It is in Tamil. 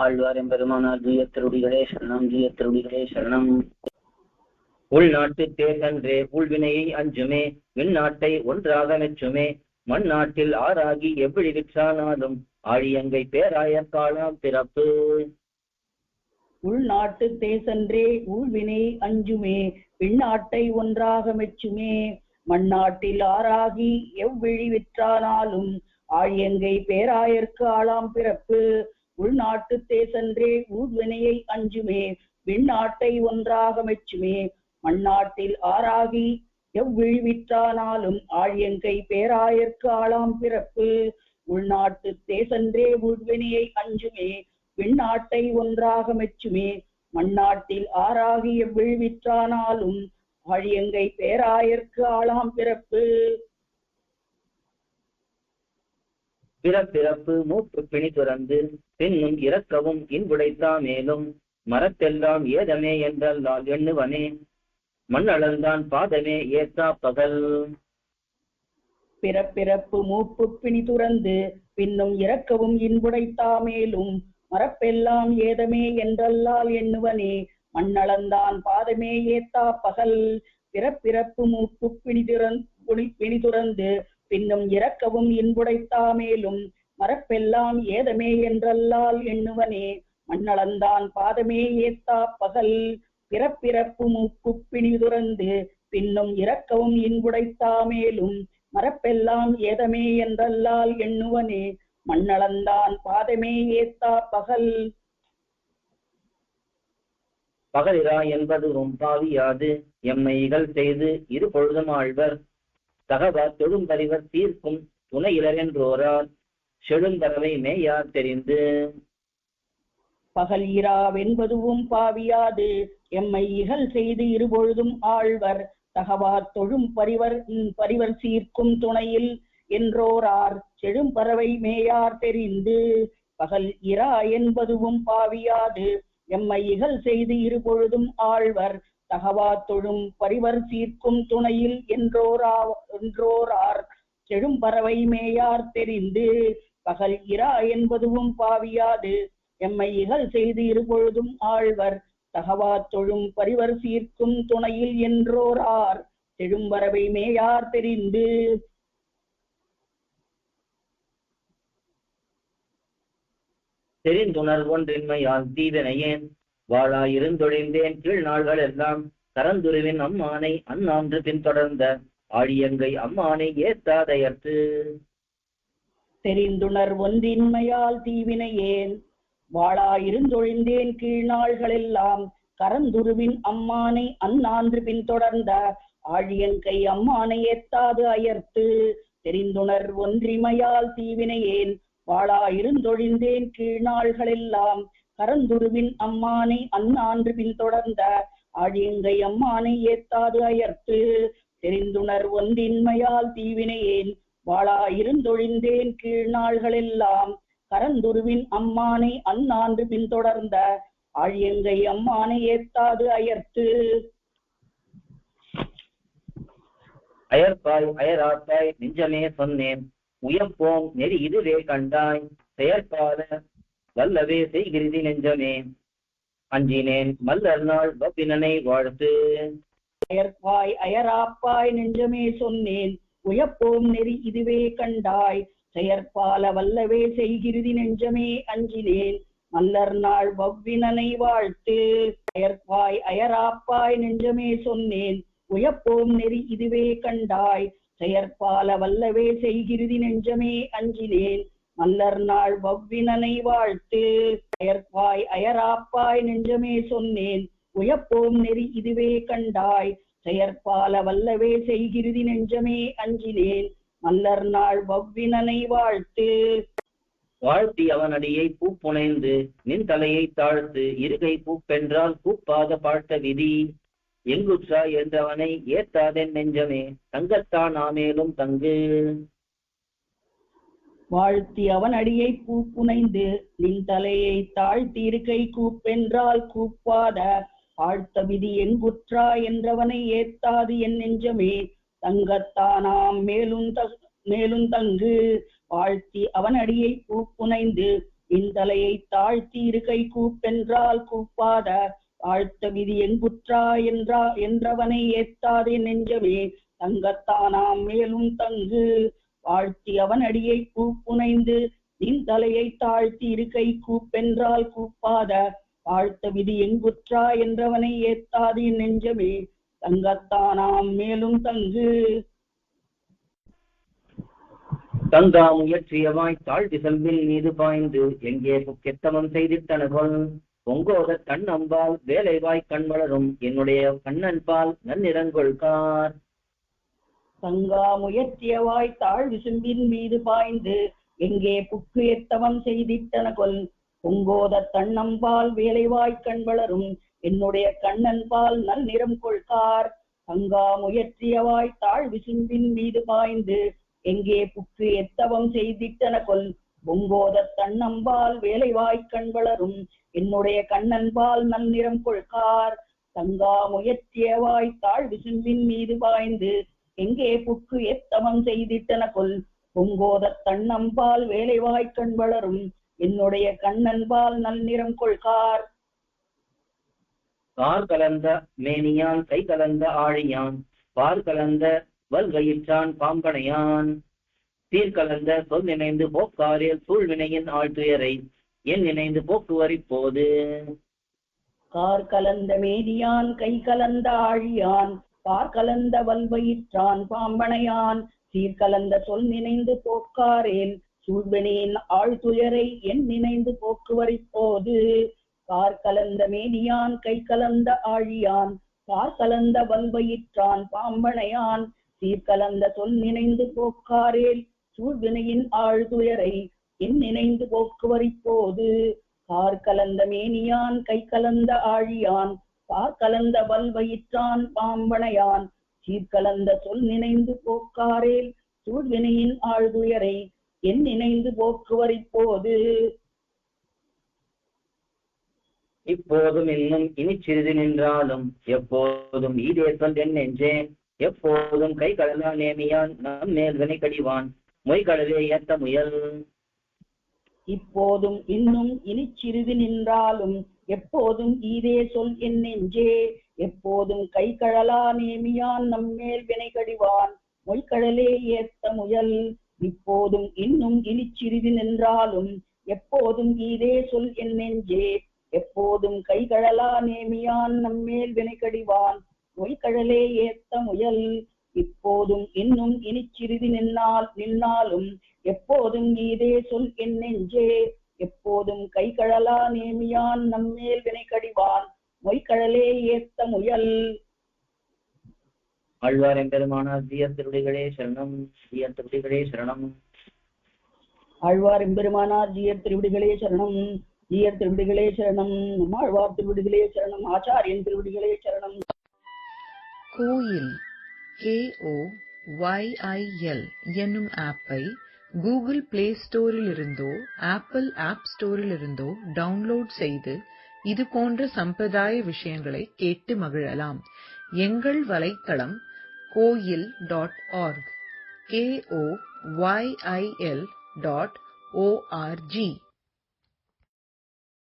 ஆழ்வார் எம்பெருமானார் ஜீயத்திருடிகளே சரணம், ஜீயத்திருடிகளே சரணம். உள்நாட்டு தேசன்றே உள்வினையை அஞ்சுமே, விண்ணாட்டை ஒன்றாக மெச்சுமே, மண்ணாட்டில் ஆறாகி எவ்விழி விற்றானாலும் ஆழியங்கை பேராயர் காலாம் பிறப்பு. உள்நாட்டு தேசன்றே ஊழ்வினை அஞ்சுமே, விண்ணாட்டை ஒன்றாக மெச்சுமே, மண்ணாட்டில் ஆறாகி எவ்விழி விற்றானாலும் ஆழியங்கை பேராயர்க்கு ஆளாம் பிறப்பு. உள்நாட்டு தேசன்றே ஊழ்வினையை அஞ்சுமே, விண்ணாட்டை ஒன்றாக மெச்சுமே, மண்ணாட்டில் ஆறாகி எவ்விழி விற்றானாலும் ஆழியங்கை பேராயர்க்கு ஆளாம் பிறப்பு. உள்நாட்டு தேசன்றே ஊழ்வினையை அஞ்சுமே, விண்ணாட்டை ஒன்றாக மெச்சுமே, மண்ணாட்டில் ஆறாகி எவ்விழி விற்றானாலும் ஆழியங்கை பேராயர்க்கு ஆளாம் பிறப்பு. பிறப்பிறப்பு மூப்பு பிணி துறந்து பின்னும் இறக்கவும் இன்புடைத்தா மேலும் மரத்தெல்லாம் ஏதமே என்றல்லால் எண்ணுவனே, மண்ணளந்தான் பாதமே ஏத்தா பகல். பிறப்பிறப்பு மூப்பு பிணி துறந்து பின்னும் இறக்கவும் இன்புடைத்தா மேலும் மரப்பெல்லாம் ஏதமே என்றல்லால் எண்ணுவனே, மண்ணளந்தான் பாதமே ஏத்தா பகல். பிறப்பிறப்பு மூப்பு பிணி துறந்து பின்னும் இறக்கவும் இன்புடைத்தா மேலும் மரப்பெல்லாம் ஏதமே என்றல்லால் எண்ணுவனே, மண்ணளந்தான் பாதமே ஏத்தா பகல். பிறப்பிறப்பு மூப்பு பிணி துறந்து பின்னும் இறக்கவும் இன்புடைத்தா மேலும் மரப்பெல்லாம் ஏதமே என்றல்லால் எண்ணுவனே, மண்ணளந்தான் பாதமே ஏத்தா பகல். பகலிரா என்பது பாவியாது எம்மைகள் செய்து இரு பொழுதும் ஆழ்வர் தகவ தொழும்பறிவர் தீர்க்கும் துணையிலர் என்றோரார் செழுந்தரவை மேயார் தெரிந்து. பகல் இராவென்பதுவும் பாவியாது எம்மை இகல் செய்து இருபொழுதும் ஆழ்வர் தகவா தொழும் பரிவர் சீர்க்கும் துணையில் என்றோரார் செழும்பறவை மேயார் தெரிந்து. பகல் இரா என்பதுவும் பாவியாது எம்மை இகல் செய்து இருபொழுதும் ஆழ்வர் தகவா தொழும் பரிவர் சீர்க்கும் துணையில் என்றோரார் செழும்பறவை மேயார் தெரிந்து. பகல் இரா என்பதுவும் பாவியாது எம்மை இகல் செய்து இருபொழுதும் ஆழ்வர் தகவா தொழும் பரிவர் சீர்க்கும் துணையில் என்றோரார் செழும்பறவை மேயார் தெரிந்து. தெரிந்துணர் ஒன்றின்மையால் தீவினையேன் வாழாயிருந்தொழிந்தேன் கீழ் நாள்கள் எல்லாம் கரந்துருவின் அம்மானை அந்நான்று பின்தொடர்ந்த ஆழியங்கை அம்மானை ஏத்தாதையர்த்து. தெரிந்துணர் ஒன்றின்மையால் தீவினையேன் வாழாயிருந்தொழிந்தேன் கீழ் நாள்களெல்லாம் கரந்துருவின் அம்மானை அந்நான்று பின்தொடர்ந்த ஆழியங்கை அம்மானை ஏத்தாது அயர்த்து. தெரிந்துணர் ஒன்றிமையால் தீவினையேன் வாழாயிருந்தொழிந்தேன் கீழ் நாள்களெல்லாம் கரந்துருவின் அம்மானை அந்நான்று பின்தொடர்ந்த ஆழியங்கை அம்மானை ஏத்தாது அயர்த்து. தெரிந்துணர் ஒன்றின்மையால் தீவினையேன் வாழாயிருந்தொழிந்தேன் கீழ் நாள்களெல்லாம் கரந்துருவின் அம்மானை அந்நான்று பின்தொடர்ந்த ஆழியங்கை அம்மானை ஏத்தாது அயர்த்து. அயற்பாய் அயராப்பாய் நெஞ்சமே சொன்னேன் உயப்போம் நெறி இதுவே கண்டாய் செயற்பால வல்லவே செய்கிருதி நெஞ்சமே அஞ்சினேன் மல்லர் நாள் வப்பினனை வாழ்த்து. அயற்பாய் அயராப்பாய் நெஞ்சமே சொன்னேன் உயப்போம் நெறி இதுவே கண்டாய் செயற்பால வல்லவே செய்கிருதி நெஞ்சமே அஞ்சினேன் மல்லர் நாள் வவ்வினனை வாழ்த்து. அயற்பாய் அயராப்பாய் நெஞ்சமே சொன்னேன் உயப்போம் நெறி இதுவே கண்டாய் செயற்பால வல்லவே செய்கிருதி நெஞ்சமே அஞ்சினேன் மல்லர் நாள் வவ்வினனை வாழ்த்து. அயற்பாய் அயராப்பாய் நெஞ்சமே சொன்னேன் உயப்போம் நெறி இதுவே கண்டாய் செயற்பால வல்லவே செய்கிருதி நெஞ்சமே அஞ்சினேன் மல்லர் நாள் வவ்வினனை வாழ்த்து. வாழ்த்தி அவனடியை பூப்புனைந்து நின் தலையை தாழ்த்து இருகை பூப்பென்றால் பூப்பாத பாழ்த்த விதி எங்குற்றா என்றவனை ஏத்தாதென் நெஞ்சமே தங்கத்தான் ஆமேலும் தங்கு. வாழ்த்தி அவன் அடியை பூப்புனைந்து நின் தலையை தாழ்த்தி இருக்கை கூப்பென்றால் கூப்பாத ஆழ்த்த விதி எங்குற்றா என்றவனை ஏத்தாது என் நெஞ்சமே தங்கத்தானாம் மேலும் தங்கு. வாழ்த்தி அவன் அடியை பூப்புனைந்து நின் தலையை தாழ்த்தி இருக்கை கூப்பென்றால் கூப்பாத வாழ்த்த விதி எங்குற்றா என்றவனை ஏத்தாதே நெஞ்சமே தங்கத்தானாம் மேலும் தங்கு. வாழ்த்தி அவன் அடியை பூப்புனைந்து நின் தலையை தாழ்த்தி இருக்கை கூப்பென்றால் கூப்பாத வாழ்த்த விதி எங்குற்றா என்றவனை ஏத்தாதே நெஞ்சமே தங்கத்தானாம் மேலும் தங்கு. தங்கா முயற்சியவாய் தாழ்த்தி செல்வின் மீது பாய்ந்து எங்கே புக்கெத்தவம் செய்திட்டனகொள். பொங்கோத கண்ணம்பால் வேலைவாய் கண்வளரும் என்னுடைய கண்ணன்பால் நன்னிறங்கொள்கார். தங்கா முயற்சியவாய் தாழ் விசும்பின் மீது பாய்ந்து எங்கே புக்கு எத்தவம் செய்திட்டனகொள். பொங்கோத தன்னம்பால் வேலைவாய் கண்வளரும் என்னுடைய கண்ணன்பால் நல் நிறம் கொள்கார். தங்கா முயற்சியவாய் தாழ் விசும்பின் மீது பாய்ந்து எங்கே புக்கு எத்தவம் செய்திட்டனகொள். பொங்கோத தன்னம்பால் வேலைவாய் கண்வளரும் என்னுடைய கண்ணன்பால் நல் நிறம் கொள்கார். தங்கா முயற்சியவாய் தாழ் விசும்பின் மீது பாய்ந்து எங்கே புக்கு எத்தவம் செய்திட்டனகொள். பொங்கோத தன்னம்பால் வேலைவாய் கண்வளரும் என்னுடைய கண்ணன்பால் நல் நிறம் கொள்கார். கார் கலந்த மேனியான் கை கலந்த ஆழியான் பார் கலந்த வல்கயிற்றான் பாம்பனையான் சீர்கலந்த சொல் நினைந்து போக்காரில் சூழ்வினையின் ஆழ்துயரை என் நினைந்து போக்குவரி போது. கார் கலந்த மேனியான் கை கலந்த ஆழியான் பார் கலந்த வல்வயிற்றான் பாம்பனையான் சீர்கலந்த சொல் நினைந்து போக்காரேல் சூழ்வினையின் ஆழ்துயரை என் நினைந்து போக்குவரி போது. கார் கலந்த மேனியான் கை கலந்த ஆழியான் பார் கலந்த வல்வயிற்றான் பாம்பனையான் சீர்கலந்த சொல் நினைந்து போக்காரேல் சூழ்வினையின் ஆழ்துயரை என் நினைந்து போக்குவரி போது. கார் கலந்த மேனியான் கை கலந்த ஆழியான் பார் கலந்த வல்வயிற்றான் பாம்பனையான் சீர்கலந்த சொல் நினைந்து போக்காரேல் சூழ்வினையின் ஆழ்துயரை என் நினைந்து போக்குவரி போது. இப்போதும் இன்னும் இனி சிறிது நின்றாலும் எப்போதும் ஈதே சொல் என் நெஞ்சே எப்போதும் கை கடலா நேமியான் நம் மேல்வினை கடிவான் மொய்கடலே ஏத்த முயல். இப்போதும் இன்னும் இனி சிறிது நின்றாலும் எப்போதும் ஈதே சொல் என் நெஞ்சே எப்போதும் கை கழலா நேமியான் நம்மேல் வினை கடிவான் மொய்கடலே ஏத்த முயல். இப்போதும் இன்னும் இனி சிறிது நின்றாலும் எப்போதும் ஈதே சொல் என் நெஞ்சே எப்போதும் கை கழலா நேமியான் நம்மேல் வினை கடிவான் மொய்கடலே ஏத்த முயல். இப்போதும் இன்னும் இனி சிறிது நின்னாலும் எப்போதும் ஈதே சொல் என் நெஞ்சே எப்போதும் கை கழலா நேமியான் நம்மேல் வினை கடிவான் மொய்கடலே ஏத்த முயல். ஆழ்வார் எம்பெருமானார் ஜீயர் திருடிகளே சரணம் ஜீயர் திருடிகளே சரணம். ஆழ்வார் எம்பெருமானார் ஜீயர் திருவிடிகளே சரணம் ஜீயர் திருவிடிகளே சரணம். நம்மாழ்வார் திருவிடிகளே சரணம். ஆச்சாரியன் திருவிடிகளே சரணம். கோயில் KOYIL என்னும் ஆப்பை கூகுள் பிளே ஸ்டோரில் இருந்தோ ஆப்பிள் ஆப் ஸ்டோரில் இருந்தோ டவுன்லோட் செய்து இது போன்ற சம்பிரதாய விஷயங்களை கேட்டு மகிழலாம். எங்கள் வலைத்தளம் koil.org KOYIL.org